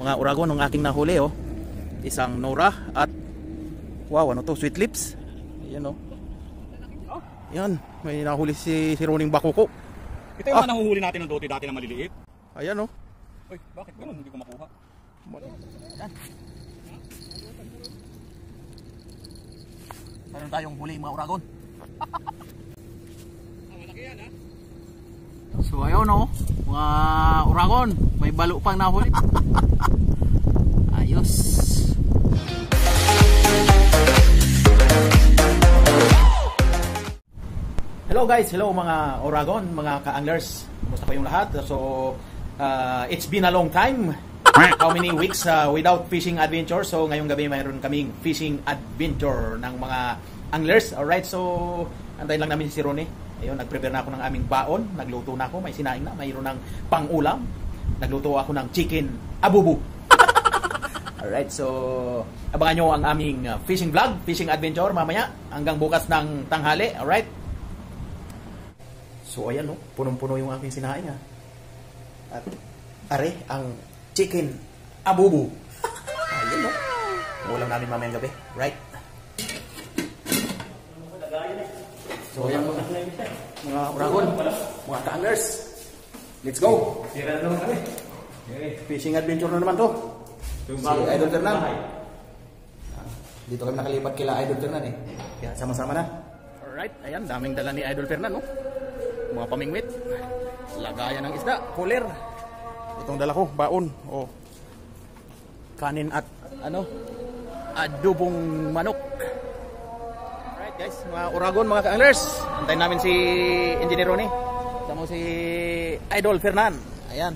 mga uragon ng aking nahuli oh. Isang Nora at wow, ano to, sweet lips. Ayan oh. Yan, may nahuli si Roning Bakuko. Ito yung nahuhuli natin ng doti dati na maliliit. Ayan oh. Uy, bakit ganun? Hindi ko makuha. Yan. Meron tayong huli mga uragon. Malaki yan ha? So ayun oh, mga uragon, may balo pang nahuli. Ayos. Hello guys, hello mga uragon, mga ka-anglers. Kumusta pa yung lahat? So it's been a long time. How many weeks without fishing adventure? So ngayong gabi mayroon kaming fishing adventure ng mga anglers. Alright, so antayin lang namin si Ronnie. Ayun, nag-prepare na ako ng aming baon. Nagluto na ako, may sinaing na, mayroon ng pang-ulam. Nagluto ako ng chicken abubu. Alright, so abangan nyo ang aming fishing vlog, fishing adventure mamaya hanggang bukas ng tanghali. Alright. So ayan no, punong-puno yung aking sinaing ha. At are, ang chicken abubu. Ayun no, ulam namin mamayang gabi. Right. So ayan mga uragon, mga ka-anglers, let's go. Fishing adventure na naman to. Si Idol Fernan. Dito kami nakalipat kila Idol Fernan eh. Kaya sama-sama na. Alright, ayan, daming dala ni Idol Fernan no. Mga pamingwit, lagayan ng isda, cooler. Itong dala ko, baon. Oh. Kanin at ano, adobong manok. Alright guys, mga uragon, mga ka-anglers. Antayin namin si Engineer Ronnie. Sama si Idol Fernan. Ayan.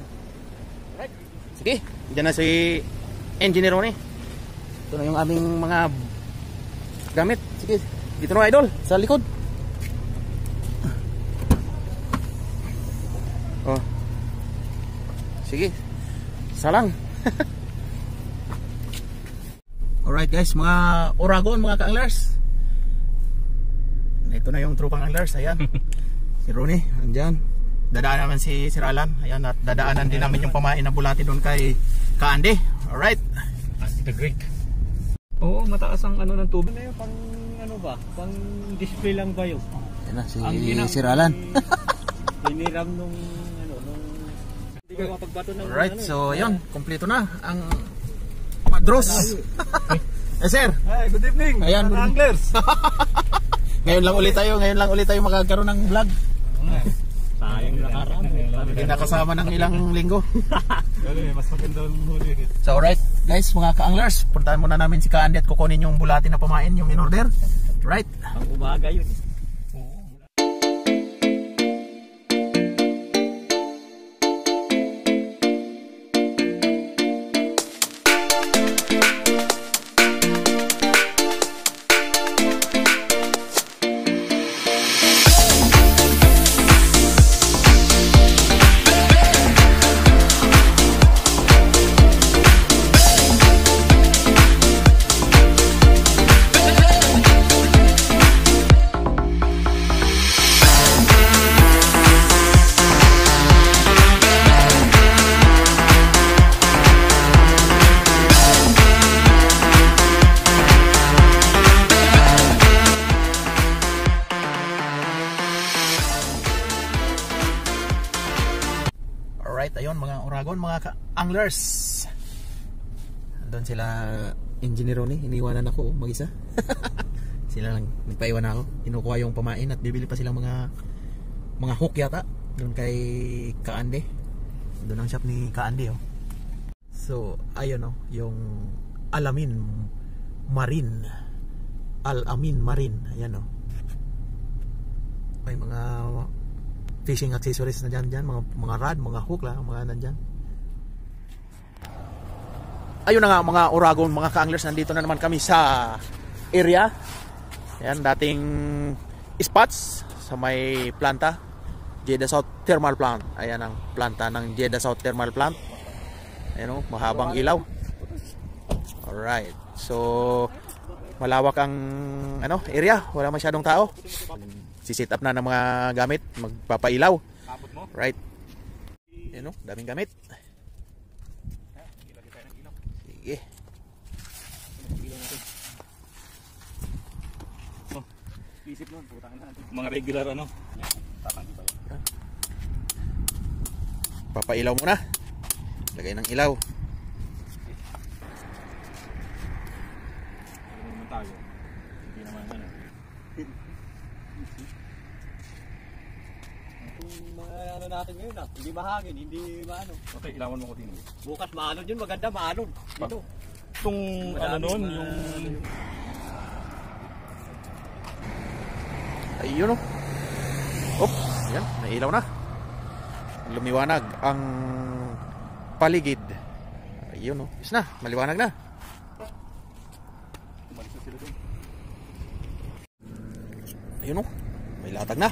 Alright. Sige, dyan na si Engineer Ronnie. Ito na yung aming mga gamit. Sige, dito na Idol, sa likod. Oh. Sige. Salang. Alright guys, mga uragon, mga ka-anglers. Ito na yung tropang anglers, ayan. Si Ronnie, andyan. Dadaan naman si Sir Alan, ayan, at dadaanan din namin yung pamain na bulati doon kay Kaande. Alright. The Greek. Oo, mataas ang ano ng tubig. Ano pang ano ba? Pang display lang ba yun? Ayan na, si Sir Alan. Hiniram nung ano, nung hindi ka mapagbato ng alright, ano, so yun, kompleto na ang Madros. Sir. Hi, good evening. Ayan, mga anglers. Ngayon lang ulit tayo magkakaroon ng vlog. Sayang nakaraan. Hindi nakasama ng ilang linggo. Mas maganda ang huli. So alright guys, mga ka-anglers, puntahan muna namin si Kaande at kukunin yung bulati na pamain, yung in-order. Right? Ang umaga yun. Ayun mga uragon, mga anglers. Doon sila Engineer Ronnie, iniwanan ako mag-isa. Sila lang nagpaiwan ako. Kinukuha yung pamain at bibili pa silang mga hook yata doon kay Kaande. Doon ang shop ni Kaande oh. So ayun oh, yung Alamin Marine. Al-Amin Marine, ayan oh. May mga fishing accessories na dyan, mga rod, mga hook lang, mga nandyan. Ayun na nga mga uragon, mga ka-anglers, nandito na naman kami sa area. Ayan, dating spots sa may planta, Jeddah South Thermal Plant. Ayan ang planta ng Jeddah South Thermal Plant. Ayan o, mahabang ilaw. Alright, so malawak ang area, wala masyadong tao. Si-set up na ng mga gamit, magpapailaw. Right. Ayan o, daming gamit. Sige. Oh, isip nun, putang natin. Mga regular ano. Papailaw muna. Lagay ng ilaw. Ano naman tayo? Hindi naman ano. Kung mga ano natin ngayon hindi mahangin, hindi maano. Okay, ilawan mo ko din. Bukas maalon yun, maganda maalon. Dito. Itong ano nun, yung... Ayun oh. Op, yan, nailaw na. Lumiwanag ang paligid. Ayun oh. Is na, maliwanag na. Umalis na sila dun. Ayun oh. May latag na.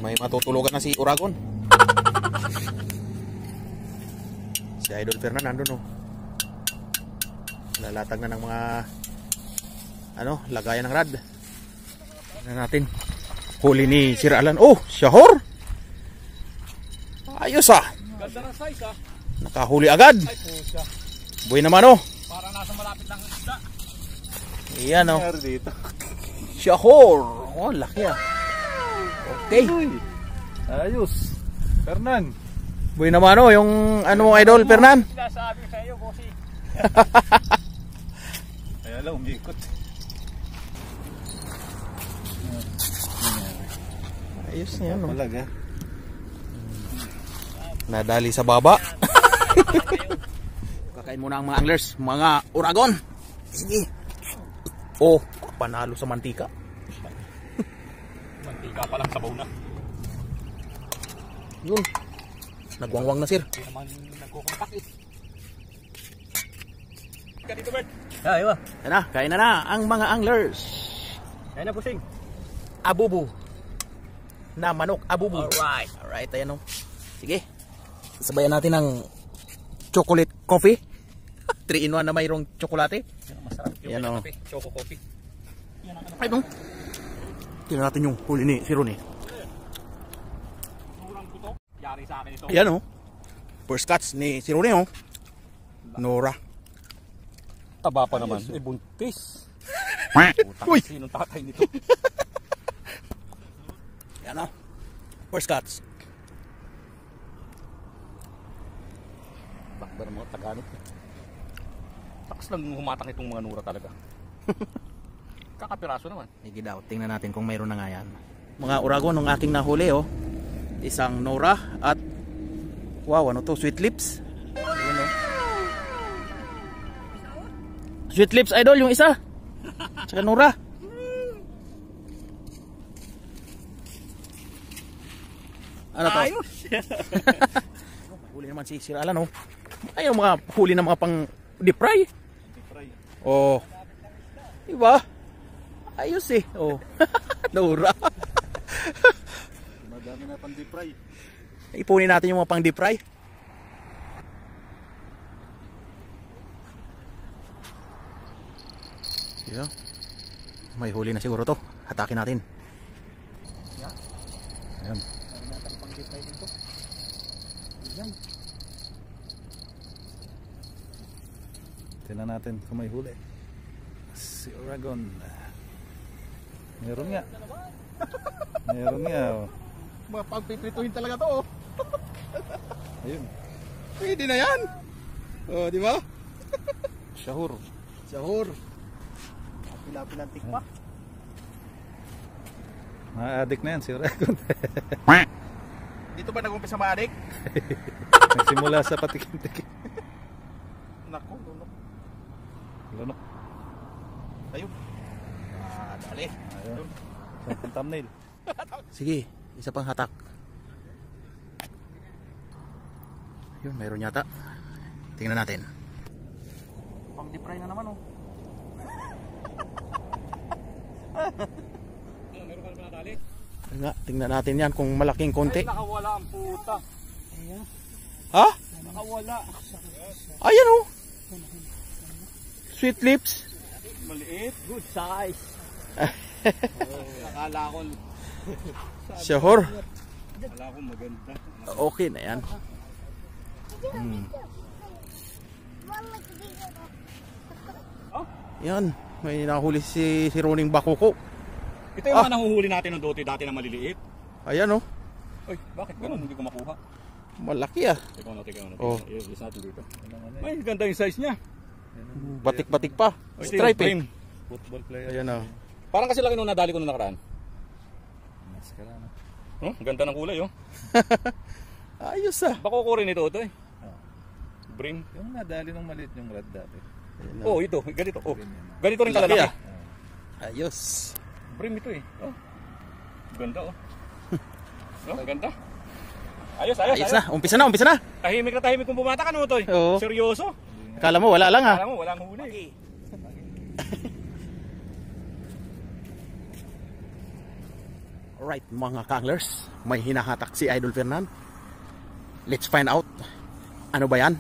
May matutulugan na si Uragon. Si Idol Fernan nandun oh. Nalatag na ng mga ano, lagayan ng rad. Tingnan natin. Huli ni Sir Alan. Oh, Shahor. Ayos ah. Ganda ng size Nakahuli agad. Ay pusa. Buhay naman oh. Para nasa malapit lang ang isda. Iyan oh. Nangyari dito. Shahor. Oh, laki ah. Okay. Ayos. Fernan. Buhay naman oh, yung ano mo Idol Fernan. Sinasabi ko sa iyo, bossy. Kaya lang, umikot. Ayos na yan oh. Malaga. Nadali sa baba. Kakain muna ang mga anglers, mga Uragon. Sige. Oh, panalo sa mantika. Mantika pa lang, sabaw na. Yun. Nagwangwang na sir. Hindi naman nagkukontak eh. Ka dito, Bert. Yan na, kain na ang mga anglers. Kaya na, pusing. Abubu. Na manok, abubu. Alright. Alright, ayan o. Sige. Sabayan natin ng chocolate coffee. 3-in-1 na mayroong tsokolate. Masarap yung Yan o. kape. Choco coffee. Ay no. Tingnan natin yung huli ni si Ron eh. Murang putok. Yari sa akin ito. Ayan o. First catch ni si Ron eh o. Nora. Taba pa naman. Eh, buntis. Uy! Sinong tatay nito? Yan o. First catch. Takba ng mga Tagalog. Takas lang humatak itong mga nura talaga. Kakapiraso naman. Sige daw, tingnan natin kung mayroon na nga yan. Mga Uragon, nung aking nahuli oh. Isang Nora at wow, ano to? Sweet lips. Ayan, oh. Sweet lips Idol yung isa. Tsaka Nora. Ano to? Ayos. Huli naman si Sir Alan oh. Ayun mga huli na mga pang deep fry. Oh. Diba? Ayos eh. Oh. Nora. Madami na pang deep fry. Ipunin natin yung mga pang deep fry. Yeah. May huli na siguro to. Hatakin natin. Ayan. Tingnan natin kung may huli. Si Uragon. Meron nga. Meron nga. Oh. Mapagpiprituhin talaga to. Oh. Ayun. Pwede na yan. Oh, di ba? Shahur. Sahur. Pila-pilantik pa. Ma-addict na yan si Uragon. Dito ba nag-umpisa ma-addict? Nagsimula sa patikin-tikin. Naku, lunok. Lunok. Tayo. Dali. Ayun. Sa thumbnail. Sige, isa pang hatak. Yun, mayroon yata. Tingnan natin. Pang deep fry na naman oh. Meron ka na dali. Nga, tingnan natin yan kung malaking konti. Nakawala ang puta. Ha? Nakawala. Ayan oh. Sweet lips. Maliit. Good size. Nakala ko. Shahor. Nakala ko maganda. Okay na yan. Yan, may nahuli si Roning Bakoko. Ito yung mga nahuhuli natin ng dati na maliliit. Ayan oh. Oy, bakit ganun? Hindi ko makuha. Malaki ah. Teka mo. Oh. Ilis natin dito. Ay, ganda yung size niya. Batik-batik pa. Ito yung Stripe eh. frame. Football player. Ayan oh. Parang kasi laki nung nadali ko nung nakaraan. Maskara na. Oh, ganda ng kulay oh. Ayos ah. Bakoko rin ito eh. Brim. Yung nadali ng maliit yung red dati. Oh, ito. Ganito. Oh. Ganito rin kalalaki. Laki, ayos. Brim ito eh. Oh. Ganda oh. Oh, ganda. Ayos. Ayos na. Umpisa na. Tahimik kung bumata ka no, Toy. Oo. Seryoso. Akala mo wala lang ah. Alam mo, walang huli. Alright mga ka-anglers, may hinahatak si Idol Fernan. Let's find out. Ano ba yan?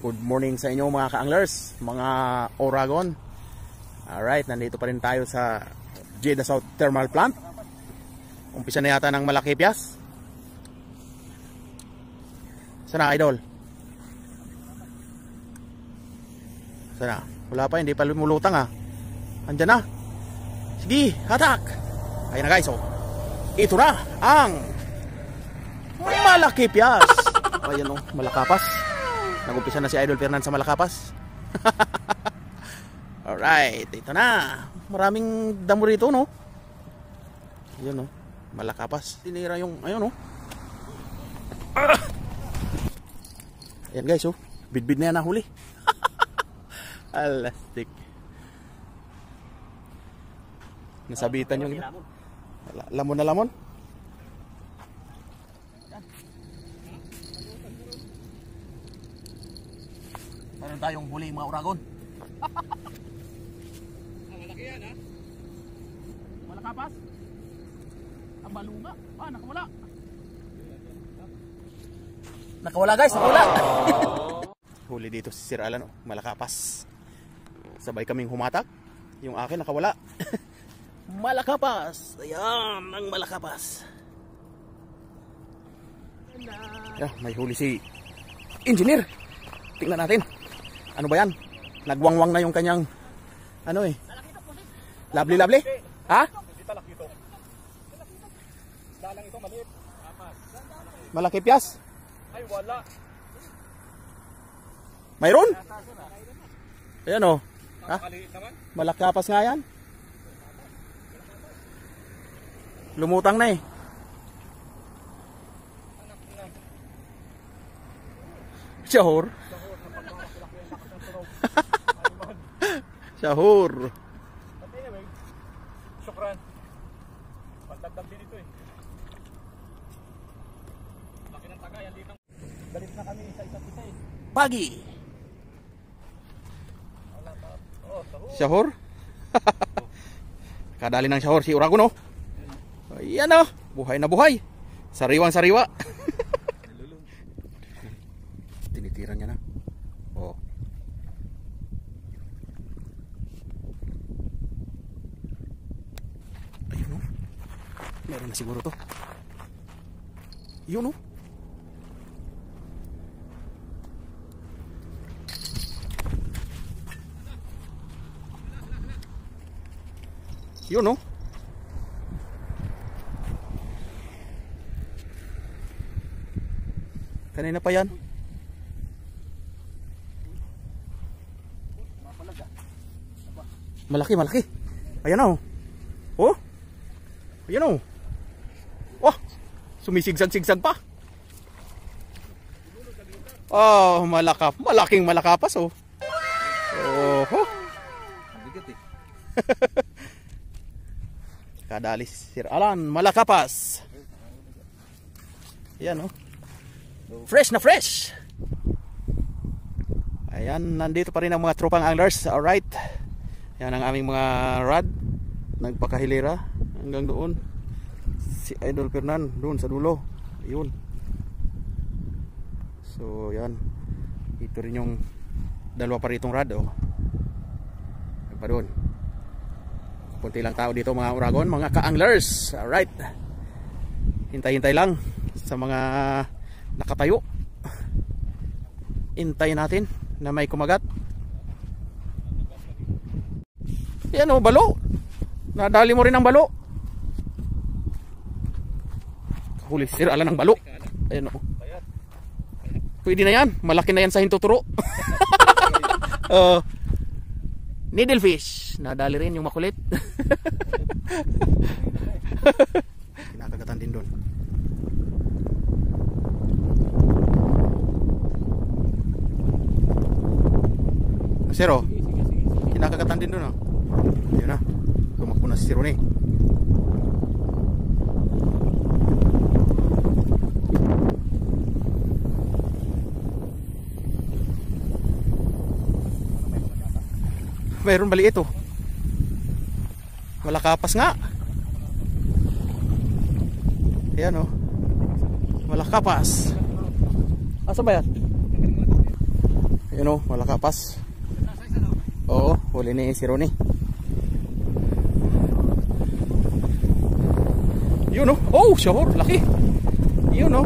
Good morning sa inyo mga ka-anglers, mga Oragon. Alright, nandito pa rin tayo sa Jeddah South Thermal Plant. Umpisa na yata ng Malakipias. Sana Idol? Sana? Wala pa, hindi pa lumulutang ah. Andyan na. Sige, hatak. Ayan na guys, oh. Ito na ang Malakipias. Ayan oh, Malakapas. Nag-umpisa na si Idol Fernan sa Malakapas. Alright, ito na. Maraming damo rito, no? Ayan oh, Malakapas. Tinira yung, ayun oh. Ayan guys, oh. Bidbid na yan nahuli. Alastik. Nasabitan yung lamon na lamon. Meron tayong huli mga Oragon. Malaki yan ha. Malakapas. Ang balunga. Nakawala. Nakawala guys, nakawala. Huli dito si Sir Alan, Malakapas. Sabay kaming humatak. Yung akin nakawala. Malakapas. Ayan, ang Malakapas. May huli si Engineer. Tingnan natin. Ano ba yan? Nagwangwang na yung kanyang ano eh. Lovely. Ha? Dalang ito maliit. Malakipias? Ay, wala. Mayroon? Ayan oh. Ha? Maliit naman. Malakapas nga yan. Lumutang na eh. Sahur. Sahur. Syukran. Pagdagdag din ito eh. Laki ng tagayan dito. Galit na kami sa isa't isa eh. Pagi. Sahur. Kadali ng sahur si Oragon oh. Ayan oh. Buhay na buhay. Sariwang sariwa. Tinitiran niya na. Oh. Ayun oh. Meron na siguro to. Yun oh. Yun oh. Kanina pa yan. Malaki. Ayan oh. Oh. Ayan oh. Wah. Sumisigsag-sigsag pa. Oh, malaking malakapas oh. Oh. Bigat eh. Kadali Sir Alan, Malakapas. Ayan oh. Fresh na fresh. Ayan, nandito pa rin ang mga tropang anglers. Alright. Yan ang aming mga rod. Nagpakahilera hanggang doon. Si Idol Fernan doon sa dulo. Ayun. So yan. Ito rin yung dalawa pa ritong rod oh. Pa doon. Kunti lang tao dito mga Oragon, mga ka-anglers. Alright. Hintay-hintay lang sa mga nakatayo. Intayin natin na may kumagat. Yan o, balo. Nadali mo rin ang balo. Huli sir, ala ng balo. Ayan o. Pwede na yan. Malaki na yan sa hintuturo. Needlefish. Nadali rin yung makulit. Kinakagatan din doon. Sir o. Kinakagatan din doon o. Ayun na. Tumakbo na si Sir Ronnie. Mayroon bali ito. Malakapas nga. Ayan o. Malakapas. Asa ba yan? Ayan o, malakapas. Oo, huli ni si Ronnie. Yun o. Oh, sure, laki. Yun o.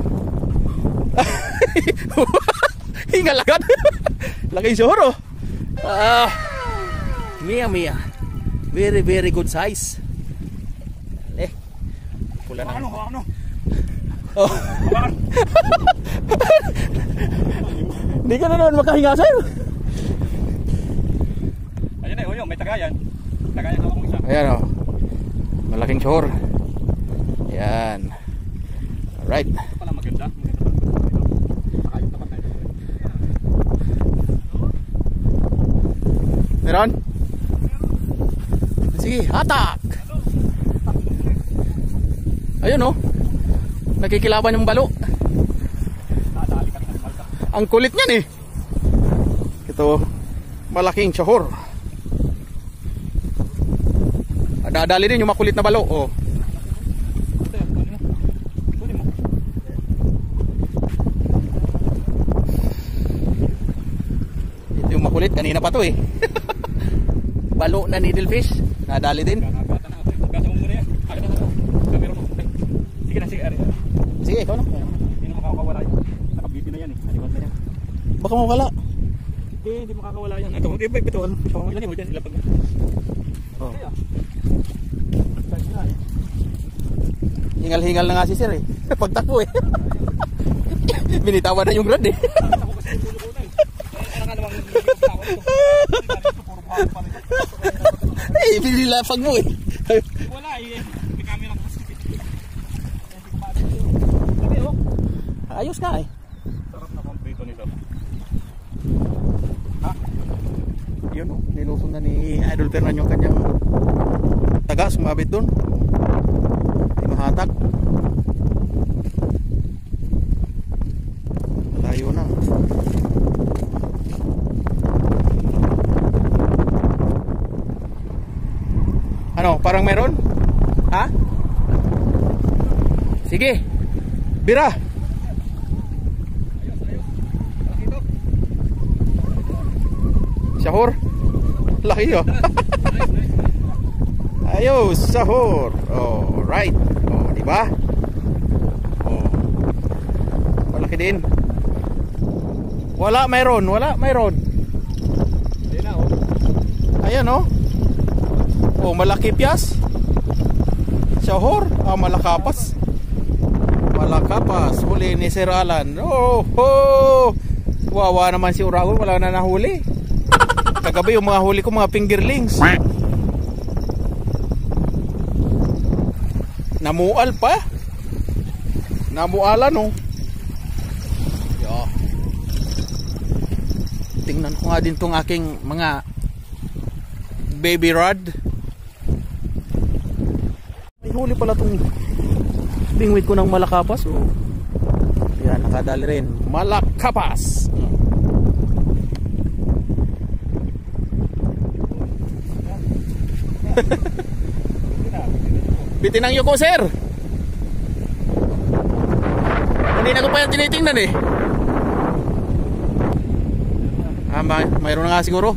Hingal agad. Laki sure o. Mia. Very, very good size. Pula na. Ano? Oh. Hindi ka na naman makahinga, sir. Ayan na, may tagayan. Tagayan hawak mo isa. Ayan o. Malaking shore. Ayan. Alright. Ito pala maganda. Meron? Sige, hatak! Ayun o. Nakikilaban yung balo. Ang kulit niyan eh. Ito, malaking sahur. Dadali din yung makulit na balo. Oh. Ito yung makulit. Kanina pa to eh. Balo na needlefish. Nadali din. Sige, ikaw na. Hindi na makakawala yun. Nakabiti na yan eh. Naliwag na yan. Baka mawala. Hindi makakawala yan. Ito, bituan. Ilan yung dyan. Ilapag na. Oh. Hingal-hingal na nga si sir eh. Pagtakbo eh. Binitawan na yung rod eh. Eh, binilapag mo eh. Wala eh. May camera kasi. Ayos ka eh. Sarap na kompleto nito. Yun oh, nilusong na ni Idol Fernan yung kanyang taga, sumabit dun. Di mahatak. Malayo na. Ano, parang meron? Ha? Sige. Bira. Sahur. Laki yun. Ayos, sahur. Oh, right. Oh, di ba? Oh. Malaki din. Wala mayroon. Hindi na oh. Ayan oh. Oh, malaki piyas. Sahur. Malakapas. Huli ni Sir Alan. Oh. Wawa naman si Uragon, wala na nahuli. Kagabi yung mga huli ko mga fingerlings. Namual pa. Namualan oh. Yo. Tingnan ko nga din tong aking mga baby rod. May huli pala tong bingwit ko ng malakapas oh. Yan, nakadali rin. Malakapas. Bitinang yuko sir. Hindi na ko pa yan tinitingnan eh. Mayroon na nga siguro.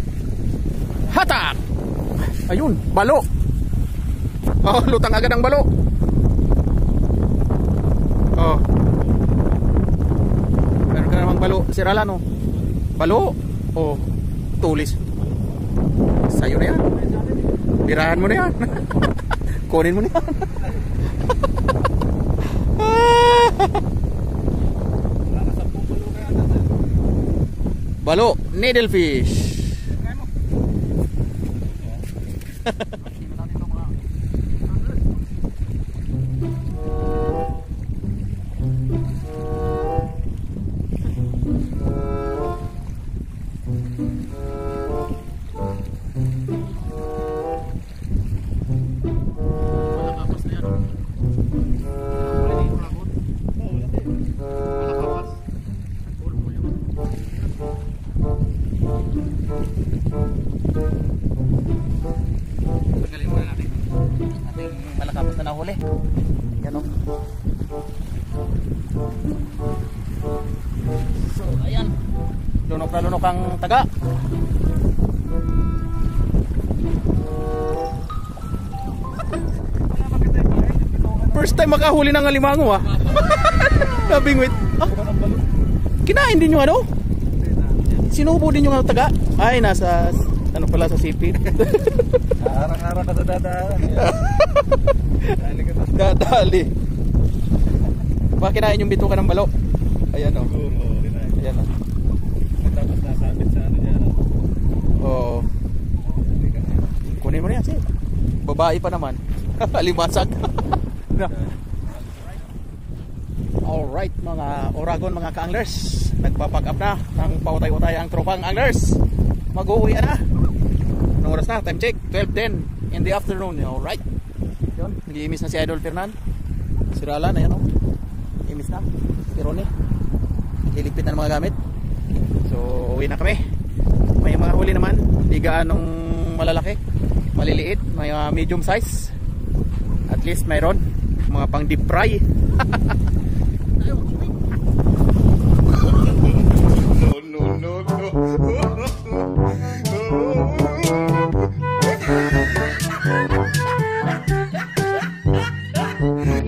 Hatak. Ayun, balo. Oh, lutang agad ang balo. Oh. Meron ka namang balo, Sir Alan oh. Balo. O tulis. Sa'yo na yan. Birahan mo na yan. Kunin mo na yan. Balo, needlefish. Malakapos na nahuli. Yan o. So, ayan. Lunok na lunok ang taga. First time makahuli ng alimango ah. Nabingwit. Ah. Kinain din yung ano? Sinubo din yung taga? Ay, nasa ano pala sa sipit. Arang-arang ka sa dadaan. Dali ka sa Dadali. Baka kinain yung bituka ng balo. Ayan o. Ayan o. Tapos nasabit sa ano niya. Oo. Kunin mo na yan, sige. Babae pa naman. Alimasag. Alright mga Oragon, mga ka-anglers, nagpapack up na ng pautay-utay ang tropang anglers. Mag-uwi na. Anong oras na? Time check 12:10 in the afternoon. Alright. Yun, nag-iimis na si Idol Fernan. Si Ralan, ayan o. Imis na. Si Ronnie, liligpit na ng mga gamit. So uwi na kami. May mga huli naman, di gaanong malalaki, maliliit, may medium size. At least mayroon mga pang deep fry.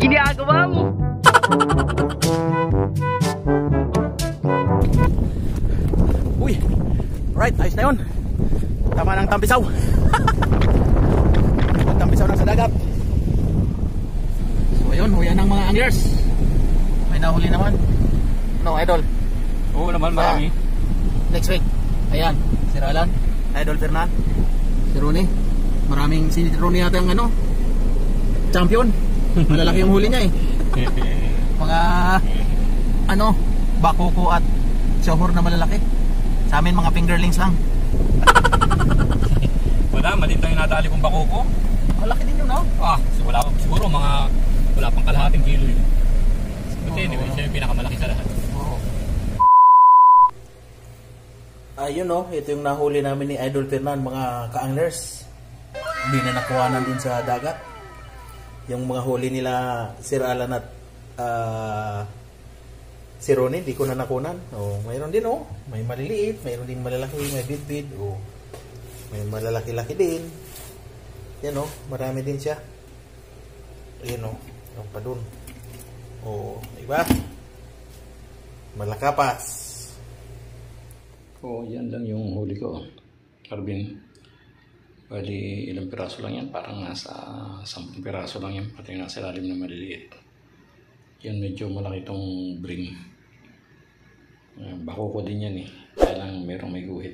Ginagawa mo. Uy, right, ayos na yun. Tama ng tampisaw. Tampisaw na sa dagat. So ayun, huyan ng mga anglers. May nahuli naman. No, Idol? Oo naman, marami. Next week, ayan, si Ralan, Idol Fernan, si Ronnie. Maraming, si Ronnie yata yung ano, champion. Malalaki yung huli niya eh. Mga ano, bakoko at shohor na malalaki. Sa amin mga fingerlings lang. Wala, maliit lang yung natali kong bakoko. Malaki din yun, no? Ah, wala, siguro wala pang kalahating kilo yun. But anyway, siya yung pinakamalaki sa lahat. Ayun no, ito yung nahuli namin ni Idol Fernan, mga ka-anglers. Hindi na nakuhanan din sa dagat. Yung mga huli nila Sir Alan at si Ronnie, di ko na nakunan. Oh, mayroon din oh, may maliliit, mayroon din malalaki, may bid-bid, oh. May malalaki-laki din. Yan oh, marami din siya. Ayun oh, yung pa dun. Oh, iba? Malakapas. Oo, yan lang yung huli ko, Arvin. Bali, ilang piraso lang yan. Parang nasa 10 piraso lang yan. Pati nasa ilalim na maliliit. Yan, medyo malaki itong brim. Bako ko din yan eh. Kaya lang merong may guhit.